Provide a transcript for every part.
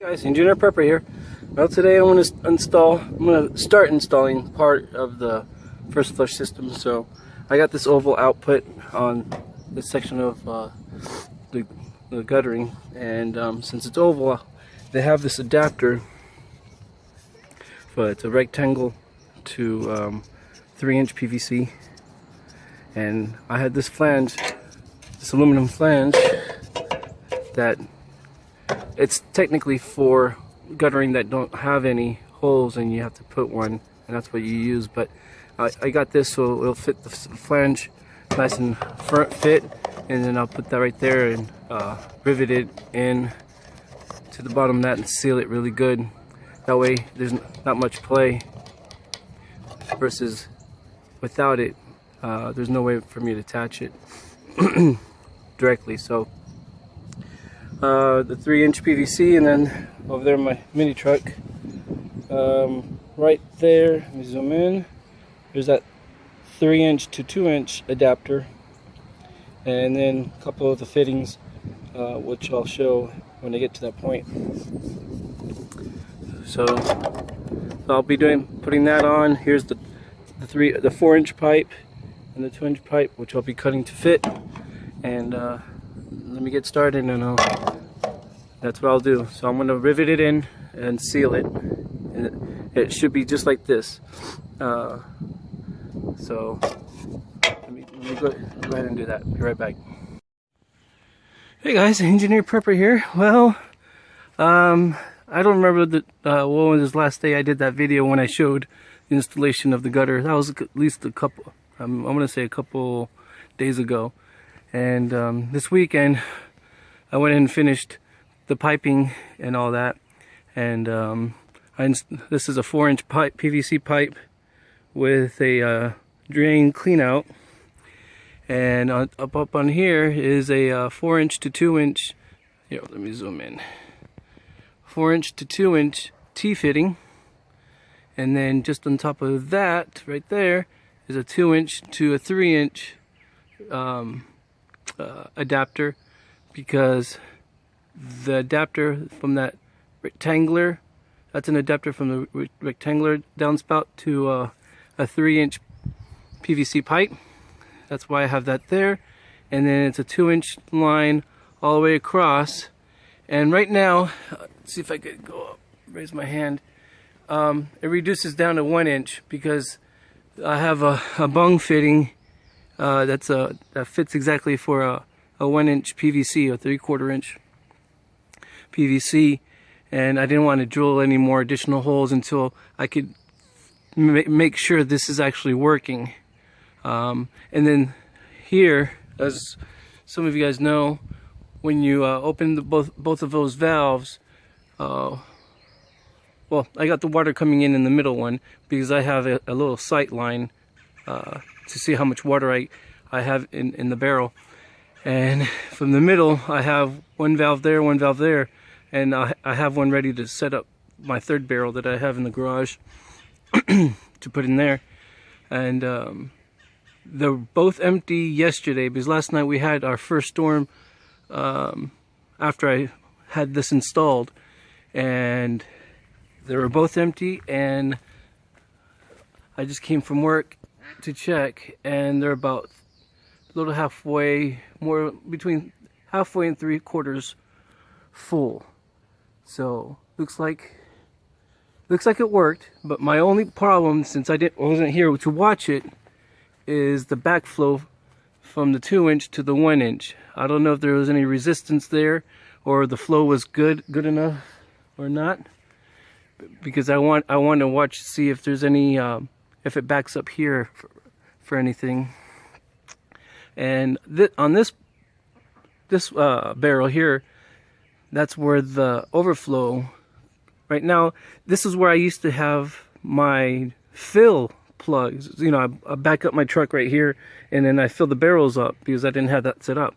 Guys, Engineer Prepper here. Well, today I'm going to start installing part of the first flush system. So I got this oval output on this section of the guttering, and since it's oval, they have this adapter, but it's a rectangle to 3-inch PVC, and I had this flange, this aluminum flange, that it's technically for guttering that don't have any holes and you have to put one, and that's what you use. But I got this so it'll fit the flange nice and fit, and then I'll put that right there and rivet it in to the bottom of that and seal it really good. That way there's not much play, versus without it there's no way for me to attach it directly. So the 3-inch PVC, and then over there my mini truck, right there, let me zoom in, there's that 3-inch to 2-inch adapter, and then a couple of the fittings, which I'll show when I get to that point. So I'll be putting that on. Here's the 4-inch pipe and the 2-inch pipe, which I'll be cutting to fit, and let me get started, and that's what I'll do. So I'm going to rivet it in and seal it, and it should be just like this. So let me go ahead and do that. Be right back. Hey guys, Engineer Prepper here. Well, I don't remember what was his last day I did that video when I showed the installation of the gutter. That was at least a couple, I'm going to say a couple days ago. And this weekend I went and finished the piping and all that, and this is a 4-inch pipe, PVC pipe, with a drain clean out, and up on here is a 4-inch to 2-inch, here, let me zoom in, 4-inch to 2-inch T-fitting, and then just on top of that right there is a 2-inch to a 3-inch adapter, because the adapter from that rectangular, that's an adapter from the rectangular downspout to a 3-inch PVC pipe. That's why I have that there, and then it's a 2-inch line all the way across. And right now, let's see if I could go up, raise my hand, it reduces down to 1 inch, because I have a bung fitting that fits exactly for a 1-inch PVC, a 3/4 inch PVC, and I didn't want to drill any more additional holes until I could make sure this is actually working. And then here, as some of you guys know, when you open both of those valves, well, I got the water coming in the middle one, because I have a little sight line to see how much water I have in the barrel. And from the middle, I have one valve there, and I have one ready to set up my 3rd barrel that I have in the garage to put in there. And they're both empty yesterday, because last night we had our first storm after I had this installed, and they were both empty, and I just came from work to check, and they're about a little halfway, more between halfway and 3/4 full. So looks like it worked. But my only problem, since I wasn't here to watch it, is the backflow from the 2-inch to the 1-inch. I don't know if there was any resistance there, or the flow was good enough or not, because I want to watch, see if there's any if it backs up here for anything. And on this barrel here, that's where the overflow, right now, this is where I used to have my fill plugs. You know, I back up my truck right here, and then I fill the barrels up, because I didn't have that set up.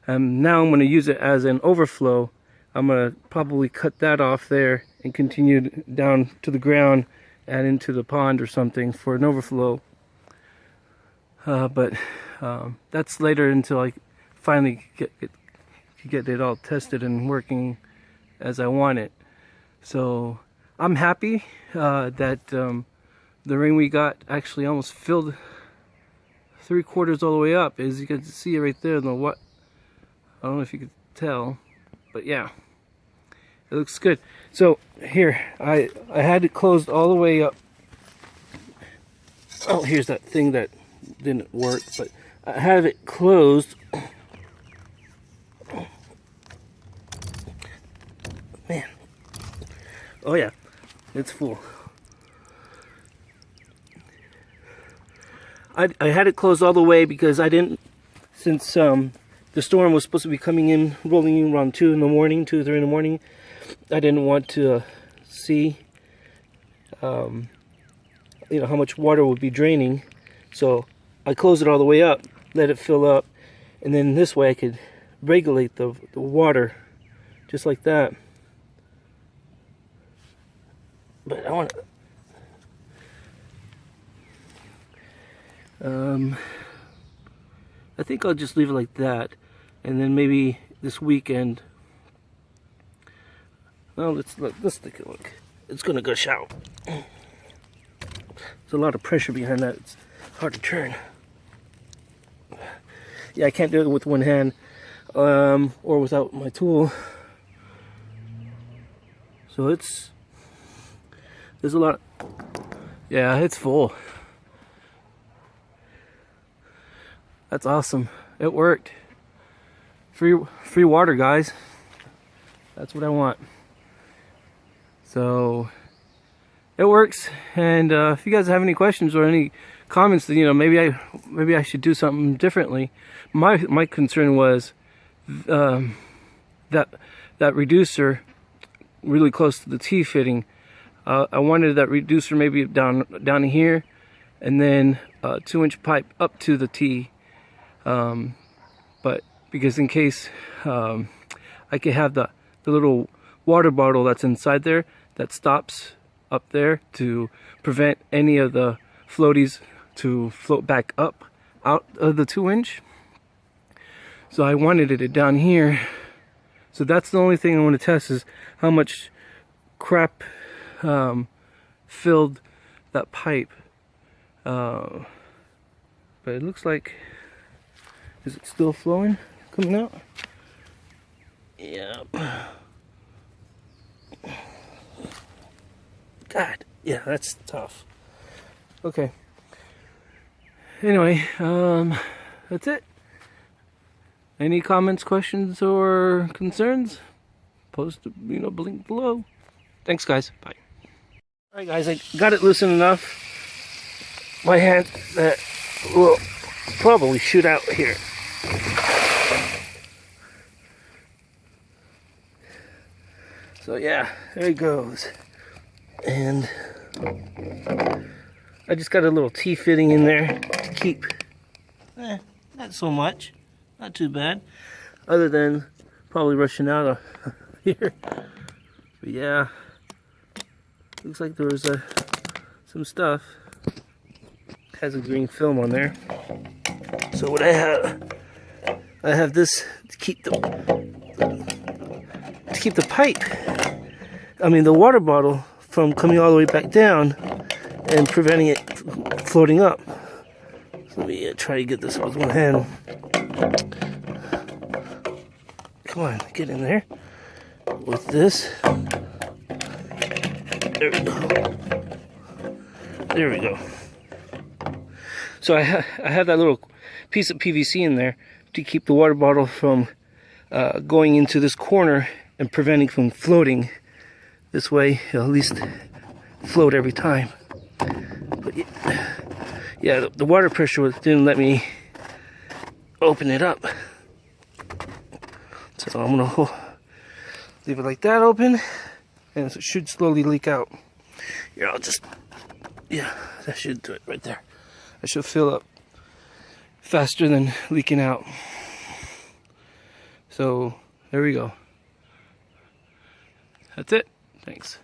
Now I'm going to use it as an overflow. I'm going to probably cut that off there and continue down to the ground and into the pond or something for an overflow. But that's later, until I finally get it all tested and working as I want it. So I'm happy that the rain we got actually almost filled 3/4 all the way up. As you can see right there, I don't know if you could tell, but yeah, it looks good. So here, I had it closed all the way up. Oh, here's that thing that didn't work, but I have it closed. Man, oh yeah, it's full. I had it closed all the way because I didn't, since the storm was supposed to be coming in, rolling in around 2 in the morning, 2 or 3 in the morning. I didn't want to see, you know, how much water would be draining. So I closed it all the way up, let it fill up, and then this way I could regulate the water, just like that. But I want to, I think I'll just leave it like that, and then maybe this weekend, well, let's take a look. It's gonna gush out. There's a lot of pressure behind that. It's hard to turn. Yeah, I can't do it with one hand, or without my tool. So there's a lot. Yeah, it's full. That's awesome. It worked. Free water, guys. That's what I want. So it works. And if you guys have any questions or any comments, that, you know, maybe I should do something differently. My concern was that reducer really close to the T fitting. I wanted that reducer maybe down here, and then a 2-inch pipe up to the T. But because in case I could have the little water bottle that's inside there that stops up there to prevent any of the floaties to float back up out of the 2-inch. So I wanted it down here. So that's the only thing I want to test, is how much crap filled that pipe. But it looks like, is it still flowing, coming out? Yeah. God, yeah, that's tough. Okay. Anyway, that's it. Any comments, questions, or concerns? Post, link below. Thanks, guys. Bye. All right, guys, I got it loosened enough. My hand that will probably shoot out here. So yeah, there it goes. And I just got a little T fitting in there to keep, not so much, not too bad, other than probably rushing out of here. But yeah, looks like there was some stuff. Has a green film on there. So what I have this to keep the pipe, the water bottle, from coming all the way back down and preventing it floating up. So let me try to get this with one hand. Come on, get in there with this. There we go. There we go. So I have that little piece of PVC in there to keep the water bottle from going into this corner and preventing from floating. This way, it'll at least float every time. But yeah, the water pressure didn't let me open it up. So I'm gonna leave it like that open, and it should slowly leak out. Here, that should do it right there. I should fill up faster than leaking out. So there we go. That's it. Thanks.